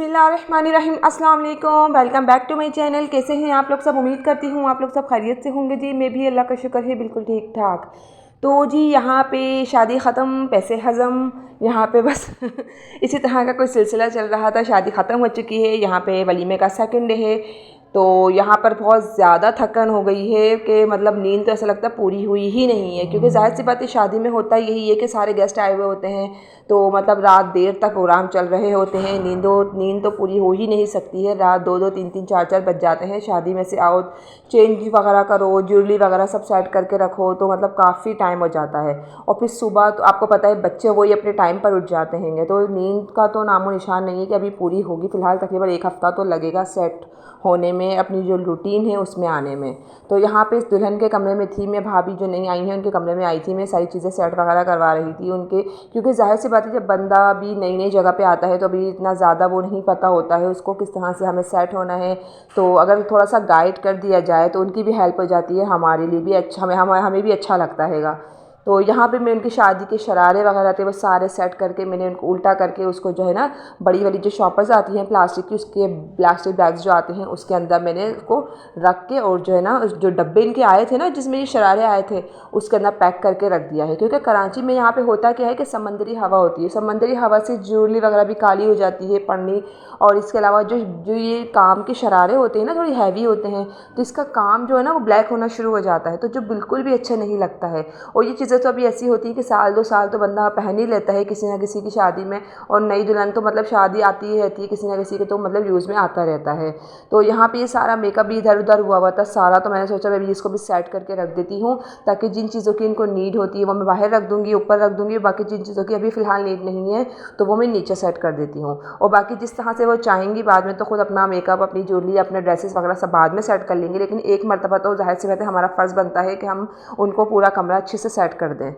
बिस्मिल्लाहिर्रहमानिर्रहीम। अस्सलाम वालेकुम, welcome back to my channel. कैसे हैं आप लोग सब? उम्मीद करती हूँ आप लोग सब खैरियत से होंगे जी। मैं भी अल्लाह का शुक्र है बिल्कुल ठीक ठाक। तो जी यहाँ पे शादी ख़त्म पैसे हज़म, यहाँ पे बस इसी तरह का कोई सिलसिला चल रहा था। शादी ख़त्म हो चुकी है, यहाँ पे वलीमे का सेकंड डे है। तो यहाँ पर बहुत ज़्यादा थकन हो गई है कि मतलब नींद तो ऐसा लगता है पूरी हुई ही नहीं है, क्योंकि ज़ाहिर सी बात है शादी में होता यही है कि सारे गेस्ट आए हुए होते हैं, तो मतलब रात देर तक प्रोग्राम चल रहे होते हैं। नींद तो पूरी हो ही नहीं सकती है। रात 2-2 3-3 4-4 बज जाते हैं। शादी में से आओ, चेंज वगैरह करो, ज्वेलरी वगैरह सब सेट करके रखो, तो मतलब काफ़ी टाइम हो जाता है। और फिर सुबह तो आपको पता है बच्चे वही अपने टाइम पर उठ जाते हैं, तो नींद का तो नामो निशान नहीं है कि अभी पूरी होगी। फ़िलहाल तकरीबन 1 हफ़्ता तो लगेगा सेट होने में, अपनी जो रूटीन है उसमें आने में। तो यहाँ पे इस दुल्हन के कमरे में थी मैं, भाभी जो नहीं आई हैं उनके कमरे में आई थी मैं, सारी चीज़ें सेट वगैरह करवा रही थी उनके, क्योंकि ज़ाहिर सी बात है जब बंदा भी नई नई जगह पे आता है तो अभी इतना ज़्यादा वो नहीं पता होता है उसको किस तरह से हमें सेट होना है। तो अगर थोड़ा सा गाइड कर दिया जाए तो उनकी भी हेल्प हो जाती है, हमारे लिए भी अच्छा, हमें भी अच्छा लगता हैगा। तो यहाँ पे मैं उनकी शादी के शरारे वगैरह थे वो सारे सेट करके मैंने उनको उल्टा करके उसको जो है ना बड़ी वाली जो शॉपर्स आती हैं प्लास्टिक की, उसके प्लास्टिक बैग्स जो आते हैं उसके अंदर मैंने उसको रख के, और जो है ना जो डब्बे इनके आए थे ना जिसमें ये शरारे आए थे उसके अंदर पैक करके रख दिया है। क्योंकि कराची में यहाँ पे होता क्या है कि समंदरी हवा होती है, समंदरी हवा से ज्वेलरी वगैरह भी काली हो जाती है पन्नी। और इसके अलावा जो जो ये काम के शरारे होते हैं ना थोड़ी हैवी होते हैं, तो इसका काम जो है ना वो ब्लैक होना शुरू हो जाता है, तो जो बिल्कुल भी अच्छा नहीं लगता है। और ये चीज़ें तो अभी ऐसी होती है कि साल 2 साल तो बंदा पहन ही लेता है किसी ना किसी की शादी में, और नई दुल्हन तो मतलब शादी आती ही रहती है किसी ना किसी के, तो मतलब यूज़ में आता रहता है। तो यहाँ पे ये सारा मेकअप भी इधर उधर हुआ था सारा, तो मैंने सोचा मैं भी इसको भी सेट करके रख देती हूँ, ताकि जिन चीज़ों की इनको नीड होती है वो मैं बाहर रख दूँगी, ऊपर रख दूँगी। बाकी जिन चीज़ों की अभी फ़िलहाल नीड नहीं है तो वो मैं नीचे सेट कर देती हूँ। और बाकी जिस तरह से वो चाहेंगी बाद में तो खुद अपना मेकअप, अपनी ज्वेलरी, अपने ड्रेसेस वगैरह सब बाद में सेट कर लेंगे, लेकिन एक मरतबा तो ज़ाहिर सी बात है हमारा फ़र्ज़ बनता है कि हम उनको पूरा कमरा अच्छे से सेट कर दें।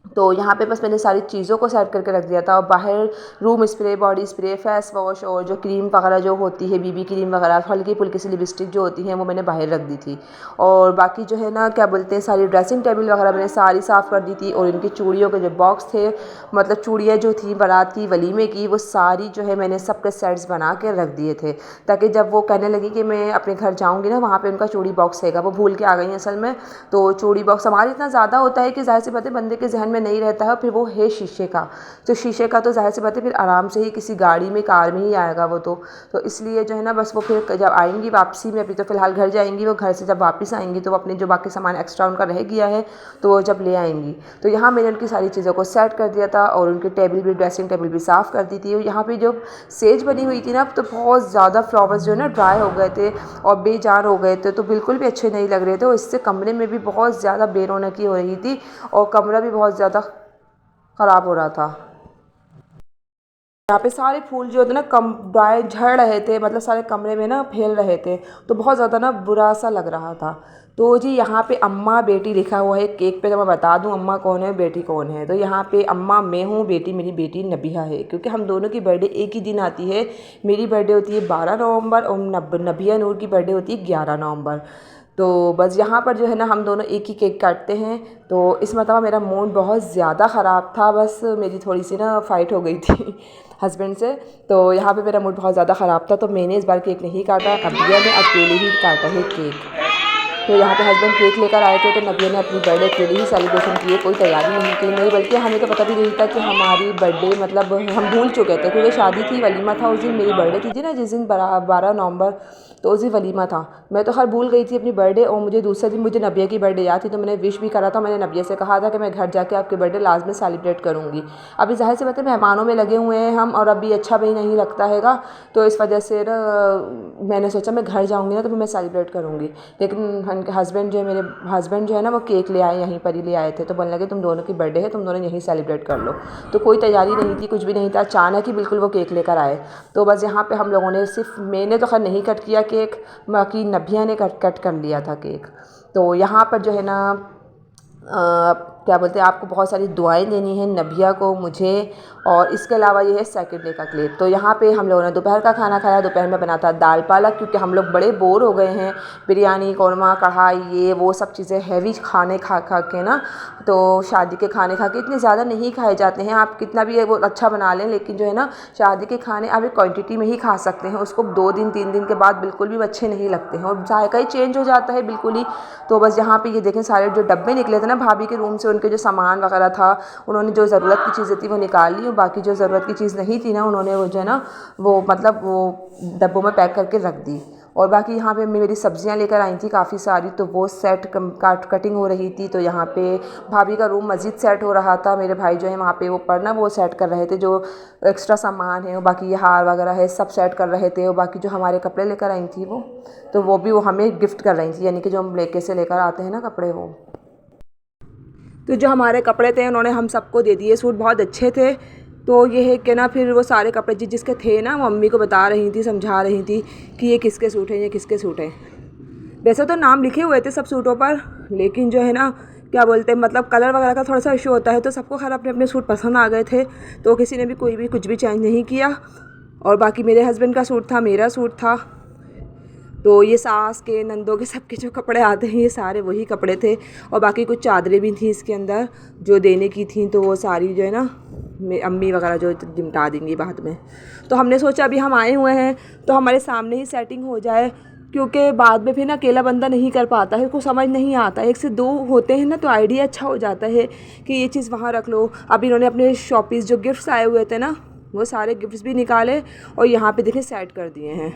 तो यहाँ पे बस मैंने सारी चीज़ों को सेट करके रख दिया था, और बाहर room spray, body spray, face wash और जो क्रीम वगैरह जो होती है बीबी क्रीम वगैरह, हल्की फुल्की सी लिपस्टिक जो होती है वो मैंने बाहर रख दी थी। और बाकी जो है ना क्या बोलते हैं सारी ड्रेसिंग टेबल वगैरह मैंने सारी साफ़ कर दी थी। और इनकी चूड़ियों के जो बॉक्स थे, मतलब चूड़ियाँ जो थी बारात की वलीमे की, वो सारी जो है मैंने सबके सेट्स बना के रख दिए थे, ताकि जब वो कहने लगी कि मैं अपने घर जाऊँगी ना वहाँ पर उनका चूड़ी बॉक्स रहेगा, वो भूल के आ गई असल में। तो चूड़ी बॉक्स हमारे इतना ज़्यादा होता है कि ज़ाहिर सी बात है बंदे के जहन में नहीं रहता है। फिर वो है शीशे का, तो शीशे का तो ज़ाहिर सी बात है फिर आराम से ही किसी गाड़ी में कार में ही आएगा वो, तो इसलिए जो है ना बस वो फिर जब आएंगी वापसी में, अभी तो फ़िलहाल घर जाएंगी, वो घर से जब वापस आएंगी तो वो अपने जो बाकी सामान एक्स्ट्रा उनका रह गया है तो वो जब ले आएंगी। तो यहाँ मैंने उनकी सारी चीज़ों को सेट कर दिया था, और उनकी टेबल भी, ड्रेसिंग टेबल भी साफ़ कर दी थी। और यहाँ पर जो सेज बनी हुई थी ना तो बहुत ज़्यादा फ्लावर्स जो है ना ड्राई हो गए थे और बेजान हो गए थे, तो बिल्कुल भी अच्छे नहीं लग रहे थे, और इससे कमरे में भी बहुत ज़्यादा बेरौनकी हो रही थी और कमरा भी बहुत ज़्यादा ख़राब हो रहा था। यहाँ पे सारे फूल जो होते ना कम ड्राई झड़ रहे थे, मतलब सारे कमरे में ना फैल रहे थे, तो बहुत ज़्यादा ना बुरा सा लग रहा था। तो जी यहाँ पे अम्मा बेटी लिखा हुआ है केक पे, तो मैं बता दूँ अम्मा कौन है बेटी कौन है। तो यहाँ पे अम्मा मैं हूँ, बेटी मेरी बेटी नबिहा है, क्योंकि हम दोनों की बर्थडे एक ही दिन आती है। मेरी बर्थडे होती है 12 नवंबर और नबिहा नूर की बर्थडे होती है 11 नवंबर। तो बस यहाँ पर जो है ना हम दोनों एक ही केक काटते हैं। तो इस मरतबा मेरा मूड बहुत ज़्यादा ख़राब था, बस मेरी थोड़ी सी ना फ़ाइट हो गई थी हस्बैंड से, तो यहाँ पे मेरा मूड बहुत ज़्यादा ख़राब था, तो मैंने इस बार केक नहीं काटा, नबिया ने अकेले ही काटा है केक। तो यहाँ पे हस्बैंड केक लेकर आए थे, तो नबिया ने अपनी बर्थडे अकेले ही सेलिब्रेशन की है, कोई तैयारी नहीं की नहीं, बल्कि हमें तो पता भी नहीं था कि हमारी बर्थडे, मतलब हम भूल चुके थे क्योंकि शादी थी, वलीमा था उस दिन, मेरी बर्थडे थी ना जिस दिन 12 नवंबर, तो उस दिन वलीमा था। मैं तो खैर भूल गई थी अपनी बर्थडे, और मुझे दूसरे दिन मुझे नबिया की बर्थडे याद थी, तो मैंने विश भी करा था। मैंने नबिया से कहा था कि मैं घर जाके आपकी बर्थडे लाजमी सेलिब्रेट करूँगी। अभी ज़ाहिर सी बात है मेहमानों में लगे हुए हैं हम, और अभी अच्छा भी नहीं लगता हैगा, तो इस वजह से ना मैंने सोचा मैं घर जाऊँगी ना तो मैं सेलिब्रेट करूँगी। लेकिन हस्बैंड जो है, मेरे हस्बैंड जो है ना वो केक ले आए, यहीं पर ही ले आए थे, तो बोलने लगे तुम दोनों की बर्थडे है, तुम दोनों यहीं सेलिब्रेट कर लो। तो कोई तैयारी नहीं थी, कुछ भी नहीं था, अचानक ही बिल्कुल वो केक लेकर आए। तो बस यहाँ पे हम लोगों ने, सिर्फ मैंने तो खैर नहीं कट किया केक, बाकी नबिया ने कट कर लिया था केक। तो यहाँ पर जो है ना क्या बोलते हैं, आपको बहुत सारी दुआएं देनी है नबिया को, मुझे, और इसके अलावा ये है सेकंड डे का क्लिप। तो यहाँ पे हम लोगों ने दोपहर का खाना खाया। दोपहर में बना था दाल पालक, क्योंकि हम लोग बड़े बोर हो गए हैं बिरयानी, कौरमा, कढ़ाई, ये वो सब चीज़ें हैवी खाने खा खा के ना। तो शादी के खाने खा के इतने ज़्यादा नहीं खाए जाते हैं, आप कितना भी वो अच्छा बना लें, लेकिन जो है ना शादी के खाने आप एक क्वांटिटी में ही खा सकते हैं, उसको 2 दिन 3 दिन के बाद बिल्कुल भी अच्छे नहीं लगते हैं और जायका ही चेंज हो जाता है बिल्कुल ही। तो बस यहाँ पे ये देखें सारे जो डब्बे निकले थे ना भाभी के रूम से, उनके जो सामान वगैरह था, उन्होंने जो ज़रूरत की चीज़ें थी वो निकाल ली, और बाकी जो ज़रूरत की चीज़ नहीं थी ना उन्होंने वो जो है ना वो मतलब वो डब्बों में पैक करके रख दी। और बाकी यहाँ पे मेरी सब्जियाँ लेकर आई थी काफ़ी सारी, तो वो सेट कटिंग हो रही थी। तो यहाँ पे भाभी का रूम मस्जिद सेट हो रहा था, मेरे भाई जो है वहाँ पे वो पढ़ना वो सेट कर रहे थे, जो एक्स्ट्रा सामान है और बाकी ये हार वगैरह है सब सेट कर रहे थे। और बाकी जो हमारे कपड़े लेकर आई थी वो, तो वो भी वो हमें गिफ्ट कर रही थी, यानी कि जो हम लेके से लेकर आते हैं ना कपड़े वो। तो जो हमारे कपड़े थे उन्होंने हम सबको दे दिए, सूट बहुत अच्छे थे। तो ये है कि ना फिर वो सारे कपड़े जिसके थे ना वो मम्मी को बता रही थी, समझा रही थी कि ये किसके सूट हैं, ये किसके सूट हैं। वैसे तो नाम लिखे हुए थे सब सूटों पर, लेकिन जो है ना क्या बोलते हैं मतलब कलर वगैरह का थोड़ा सा इशू होता है, तो सबको खैर अपने अपने सूट पसंद आ गए थे, तो किसी ने भी कोई भी कुछ भी चेंज नहीं किया। और बाकी मेरे हस्बैंड का सूट था, मेरा सूट था। तो ये सास के, नंदों के, सबके जो कपड़े आते हैं ये सारे वही कपड़े थे। और बाकी कुछ चादरें भी थी इसके अंदर जो देने की थी, तो वो सारी जो है ना अम्मी वगैरह जो निपटा देंगी बाद में। तो हमने सोचा अभी हम आए हुए हैं तो हमारे सामने ही सेटिंग हो जाए, क्योंकि बाद में फिर ना अकेला बंदा नहीं कर पाता है, कुछ समझ नहीं आता। 1 से 2 होते हैं ना तो आइडिया अच्छा हो जाता है कि ये चीज़ वहाँ रख लो। अब इन्होंने अपने शॉपीस जो गिफ्ट्स आए हुए थे ना वो सारे गिफ्ट्स भी निकाले और यहाँ पे देखें सेट कर दिए हैं।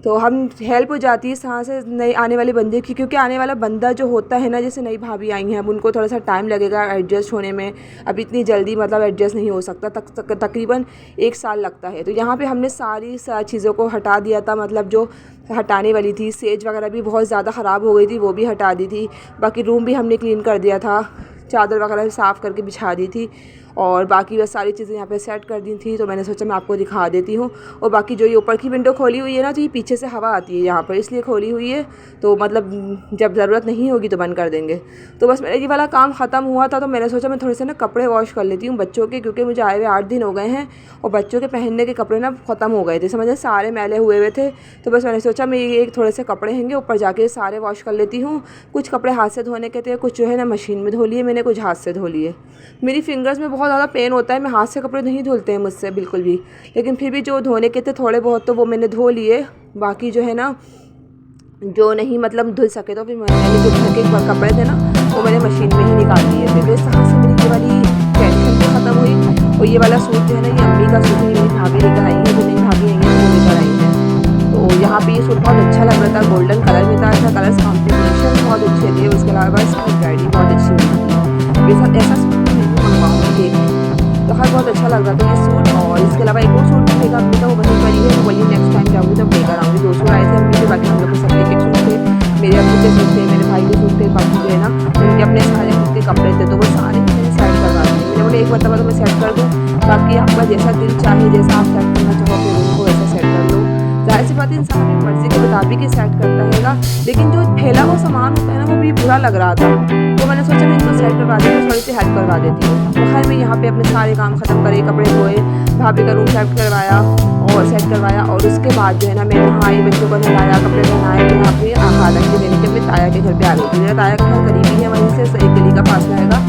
तो हम हेल्प हो जाती है इस तरह से नई आने वाले बंदे की, क्योंकि आने वाला बंदा जो होता है ना, जैसे नई भाभी आई हैं अब उनको थोड़ा सा टाइम लगेगा एडजस्ट होने में। अब इतनी जल्दी मतलब एडजस्ट नहीं हो सकता, तकरीबन 1 साल लगता है। तो यहाँ पे हमने सारी चीज़ों को हटा दिया था, मतलब जो हटाने वाली थी, सेज वगैरह भी बहुत ज़्यादा ख़राब हो गई थी वो भी हटा दी थी। बाकी रूम भी हमने क्लीन कर दिया था, चादर वगैरह साफ़ करके बिछा दी थी और बाकी बस सारी चीज़ें यहाँ पे सेट कर दी थी। तो मैंने सोचा मैं आपको दिखा देती हूँ। और बाकी जो ये ऊपर की विंडो खोली हुई है ना, तो ये पीछे से हवा आती है यहाँ पर, इसलिए खोली हुई है। तो मतलब जब ज़रूरत नहीं होगी तो बंद कर देंगे। तो बस मेरा ये वाला काम ख़त्म हुआ था, तो मैंने सोचा मैं थोड़े से ना कपड़े वॉश कर लेती हूँ बच्चों के, क्योंकि मुझे आए हुए 8 दिन हो गए हैं और बच्चों के पहनने के कपड़े ना ख़त्म हो गए थे, समझे, सारे मैले हुए थे। तो बस मैंने सोचा मैं ये थोड़े से कपड़े हैंगे ऊपर जाके सारे वॉश कर लेती हूँ। कुछ कपड़े हाथ से धोने के थे, कुछ जो है ना मशीन में धो लिए मैंने, कुछ हाथ से धो लिए। मेरी फिंगर्स में बहुत ज़्यादा पेन होता है, मैं हाथ से कपड़े नहीं धुलते हैं मुझसे बिल्कुल भी, लेकिन फिर भी जो धोने के थे थोड़े बहुत तो वो मैंने धो लिए। बाकी जो है ना जो नहीं मतलब धुल सके तो फिर मैंने जो घर के कपड़े थे ना वो मैंने मशीन में ही निकाल दिए थे। तो इस तरह से मेरी ये वाली टेंशन भी ख़त्म हुई। और ये वाला सूट जो है ना ये अम्मी का सूट मेरी भाभी लेकर आई है, जो मेरी भाभी आई है वो लेकर आई है। तो यहाँ पे ये सूट बहुत अच्छा लग रहा था, गोल्डन कलर में था, ऐसा कलर कॉम्बिनेशन बहुत अच्छे थे। उसके अलावा इसकी एम्ब्रॉयडरी बहुत अच्छी हुई थी। ऐसा सूट मैं मंगवाऊँगी, तो हर बहुत अच्छा लग रहा था ये सूट। और इसके अलावा एक और सूट लेकर अम्मी का वो वही करी है, तो वही नेक्स्ट टाइम जाऊँगी तब लेकर आऊँगी। 2 सूट आए थे अम्मी के, बाकी हम लोग के सब एक सूट थे, मेरे अम्मी के सूट थे, मेरे भाई के सूट थे, बाकी जो है ना उनके अपने सारे खुद के कपड़े थे, तो वो सारे मैंने सेट करवा दिए। मैंने बोले एक मरतबा तो मैं सेट कर दूँ, बाकी आपका जैसा दिल चाहे, जैसा आप सेट करना चाहो अपने रूम को वैसा सेट कर लो। जाहिर सी बात है इंसान अपनी मर्ज़ी के मुताबिक ही सेट करता हैगा, लेकिन जो फैला हुआ सामान होता है ना वो भी बुरा लग रहा था। तो मैंने सोचा मैं इनको सेट करवा देती हूँ, थोड़ी सी हेल्प करवा देती हूँ। तो खैर मैं यहाँ पे अपने सारे काम ख़त्म करे, कपड़े धोए, भाभी का रूम सेट करवाया और सेट करवाया। और उसके बाद जो है ना मैं वहाँ आई, बच्चों को नहलाया, कपड़े पहनाए, मैं यहाँ पे खाना के देने के मैं ताया के घर पर आ गई थी। मेरा ताया का घर करीब ही है, वहीं से 1 गली का फासला हैगा,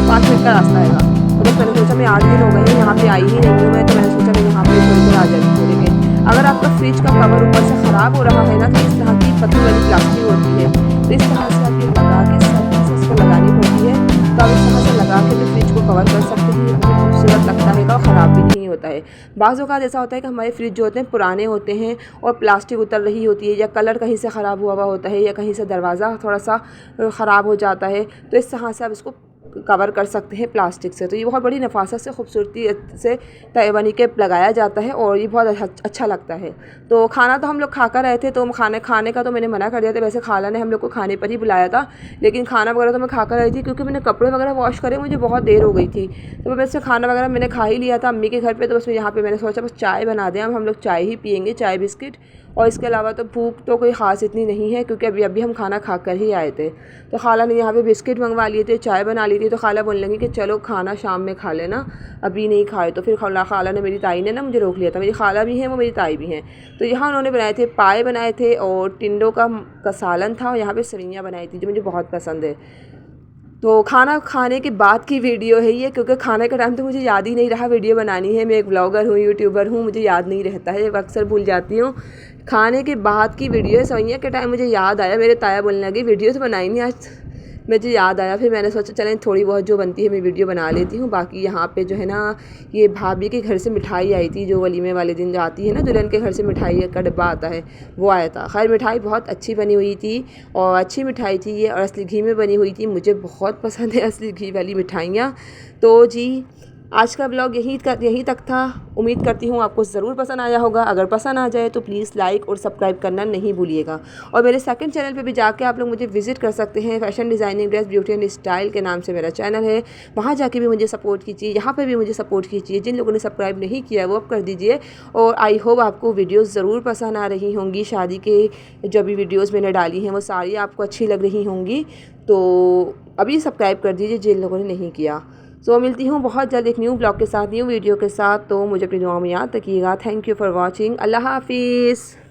5 मिनट का रास्ता हैगा। तो बस मैंने सोचा मैं 8 दिन हो गए हैं यहाँ पे आई ही नहीं हूँ मैं, तो मैंने सोचा मैं यहाँ पे थोड़ी देर आ जाती हूँ। लेकिन अगर आपका फ्रिज का कवर ऊपर से ख़राब हो रहा है ना, तो इस तरह की पतली वाली प्लास्टिक होती है, तो इस तरह से आप ये लगा के सर्दी से इसको लगानी पड़ती है। तो आप इस तरह से लगा के भी फ्रिज को कवर कर सकते हैं, बहुत खूबसूरत लगता है और ख़राब भी नहीं होता है। बाज़ औक़ात ऐसा होता है कि हमारे फ्रिज जो होते हैं पुराने होते हैं और प्लास्टिक उतर रही होती है, या कलर कहीं से ख़राब हुआ होता है, या कहीं से दरवाज़ा थोड़ा सा ख़राब हो जाता है। तो इस तरह से आप इसको कवर कर सकते हैं प्लास्टिक से। तो ये बहुत बड़ी नफासत से खूबसूरती से तय बनी के लगाया जाता है और ये बहुत अच्छा लगता है। तो खाना तो हम लोग खा कर रहे थे, तो खाने का तो मैंने मना कर दिया था। वैसे खाला ने हम लोग को खाने पर ही बुलाया था, लेकिन खाना वगैरह तो मैं खा कर रही थी क्योंकि मैंने कपड़े वगैरह वॉश करे, मुझे बहुत देर हो गई थी। तो मैं से खाना वगैरह मैंने खा ही लिया था अम्मी के घर पर। तो बस यहाँ पर मैंने सोचा बस चाय बना दें, हम लोग चाय ही पियेंगे, चाय बिस्किट। और इसके अलावा तो भूख तो कोई ख़ास इतनी नहीं है क्योंकि अभी हम खाना खा कर ही आए थे। तो खाला ने यहाँ पे बिस्किट मंगवा लिए थे, चाय बना ली थी। तो खाला बोलने लगी कि चलो खाना शाम में खा लेना, अभी नहीं खाए। तो फिर खाला ने, मेरी ताई ने ना मुझे रोक लिया था। मेरी खाला भी हैं, वो मेरी ताई भी हैं। तो यहाँ उन्होंने बनाए थे पाए बनाए थे और टिंडों का सालन था, और यहाँ पर सेवइयाँ बनाई थी जो मुझे बहुत पसंद है। तो खाना खाने के बाद की वीडियो है ये, क्योंकि खाने का टाइम तो मुझे याद ही नहीं रहा वीडियो बनानी है। मैं एक ब्लॉगर हूँ, यूट्यूबर हूँ, मुझे याद नहीं रहता है, अक्सर भूल जाती हूँ। खाने के बाद की वीडियो है। सेवइयाँ के टाइम मुझे याद आया, मेरे ताया बोलने लगी वीडियो तो बनाई नहीं आज, मुझे याद आया। फिर मैंने सोचा चलें थोड़ी बहुत जो बनती है मैं वीडियो बना लेती हूँ। बाकी यहाँ पे जो है ना, ये भाभी के घर से मिठाई आई थी, जो वलीमे वाले दिन जो आती है ना, दुल्हन के घर से मिठाई का डब्बा आता है, वो आया था। खैर मिठाई बहुत अच्छी बनी हुई थी और अच्छी मिठाई थी ये, और असली घी में बनी हुई थी। मुझे बहुत पसंद है असली घी वाली मिठाइयाँ। तो जी आज का ब्लॉग यहीं तक था। उम्मीद करती हूँ आपको ज़रूर पसंद आया होगा। अगर पसंद आ जाए तो प्लीज़ लाइक और सब्सक्राइब करना नहीं भूलिएगा। और मेरे सेकंड चैनल पे भी जाके आप लोग मुझे विज़िट कर सकते हैं। Fashion designing, dress, beauty and style के नाम से मेरा चैनल है, वहाँ जाके भी मुझे सपोर्ट कीजिए। यहाँ पर भी मुझे सपोर्ट कीजिए। जिन लोगों ने सब्सक्राइब नहीं किया वो अब कर दीजिए। और आई होप आपको वीडियोज़ ज़रूर पसंद आ रही होंगी। शादी के जो भी वीडियोज़ मैंने डाली हैं वो सारी आपको अच्छी लग रही होंगी। तो अभी सब्सक्राइब कर दीजिए जिन लोगों ने नहीं किया। सो मिलती हूँ बहुत जल्द एक न्यू ब्लॉग के साथ, न्यू वीडियो के साथ। तो मुझे अपनी दुआ में याद रखिएगा। Thank you for watching. Allah हाफिज़।